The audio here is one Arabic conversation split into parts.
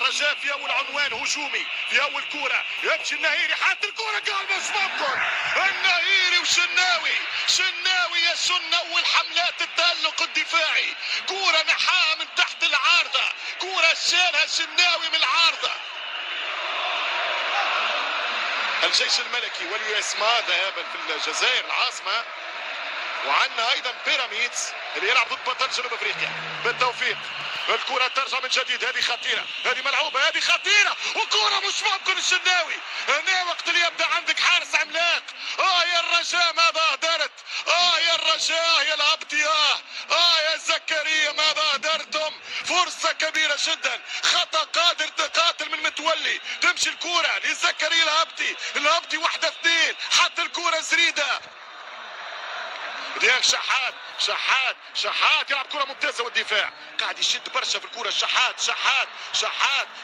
الرجاء في اول عنوان هجومي في اول كوره يمشي النهيري حاط الكوره قال مش ممكن. النهيري وشناوي، شناوي يشن اول حملات التألق الدفاعي، كوره نحاها من تحت العارضه، كوره شالها شناوي من العارضه. الجيش الملكي واليوسما ذهابا في الجزائر العاصمه، وعندنا ايضا بيراميدز اللي يلعب ضد بطل جنوب افريقيا. بالتوفيق الكرة ترجع من جديد، هذه خطيرة، هذه ملعوبة، هذه خطيرة، وكرة مش ممكن الشناوي. هنا وقت اللي يبدا عندك حارس عملاق. يا الرجاء ماذا اهدرت، يا الرجاء يا الهبطي، يا زكريا ماذا اهدرتم. فرصة كبيرة جدا، خطأ قادر تقاتل من متولي، تمشي الكرة لزكريا الهبطي، الهبطي 1-2 حتى الكرة زريدة. ديانج شحات يلعب كرة ممتازة، والدفاع قاعد يشد برشا في الكرة. شحات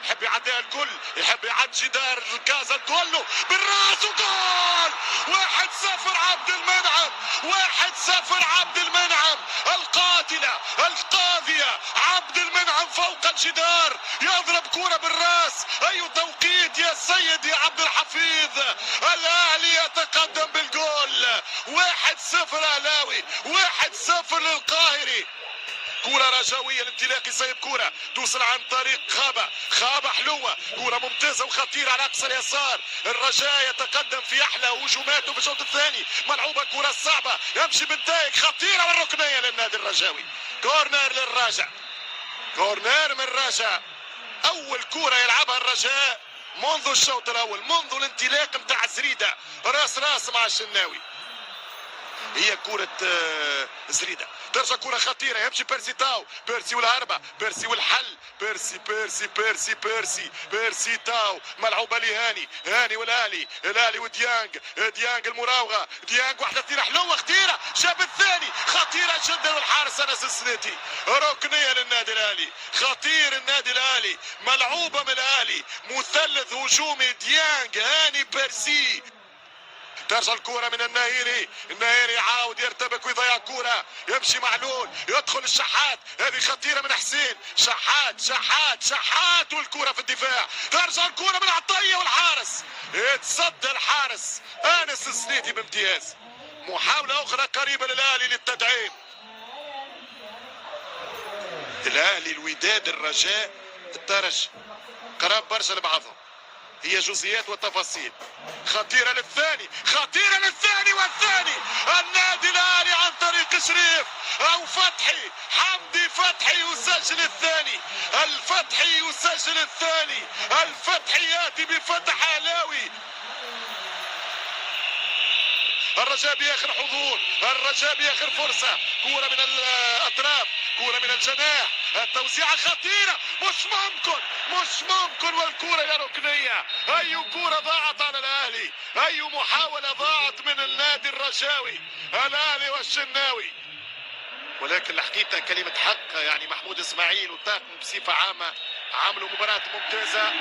يحب يعديها الكل، يحب يعد جدار الكازا كله بالراس وجول. 1-0 عبد المنعم، 1-0 عبد المنعم. القاتلة القاضية عبد المنعم فوق الجدار، يضرب كرة بالراس. اي توقيت يا سيد يا عبد الحفيظ. الاهلي يتقدم بالجول. 1-0 اهلاوي، 1-0 للقاهري. كرة رجاوية، الانطلاقي سيب كرة توصل عن طريق خابة حلوة، كرة ممتازة وخطيرة على أقصى اليسار. الرجاء يتقدم في أحلى هجوماته في الشوط الثاني، ملعوبة كرة صعبة، يمشي بنتائج خطيرة والركنية للنادي الرجاوي. كورنر للرجاء، كورنر من الرجاء. أول كرة يلعبها الرجاء منذ الشوط الأول، منذ الانطلاق متاع زريدة راس مع الشناوي. هي كرة زريدة، ترجع كرة خطيرة، يمشي بيرسي تاو، بيرسي والهربة، بيرسي والحل، بيرسي تاو، ملعوبة لهاني، هاني والأهلي، الأهلي وديانج، ديانج المراوغة، ديانج 1-2 حلوة خطيرة، جاب الثاني خطيرة جدا، والحارس أنس السنيتي. ركنية للنادي الأهلي، خطير النادي الأهلي، ملعوبة من الأهلي، مثلث هجومي ديانج هاني بيرسي. ترجع الكرة من النهيري عاود يرتبك ويضيع الكرة، يمشي معلول، يدخل الشحات، هذه خطيرة من حسين، شحات والكرة في الدفاع. ترجع الكرة من عطية والحارس يتصدى الحارس أنس السنيتي بامتياز. محاولة أخرى قريبة للأهلي للتدعيم. الأهلي، الوداد، الرجاء، الترجي قراب برشا لبعضهم، هي جزئيات وتفاصيل. خطيرة للثاني والثاني. النادي الأهلي عن طريق شريف أو فتحي، حمدي فتحي يسجل الثاني، الفتحي يسجل الثاني، الفتحي يأتي بفتح أهلاوي. الرجاء بآخر حضور، الرجاء بآخر فرصة، كرة من الأطراف، كرة من الجناح، التوزيعة خطيرة، مش ممكن والكرة إلى ركنية. أي كرة ضاعت على الأهلي، أي محاولة ضاعت من النادي الرجاوي، الأهلي والشناوي. ولكن الحقيقة كلمة حق، يعني محمود إسماعيل والطاقم بصفة عامة عملوا مباراة ممتازة.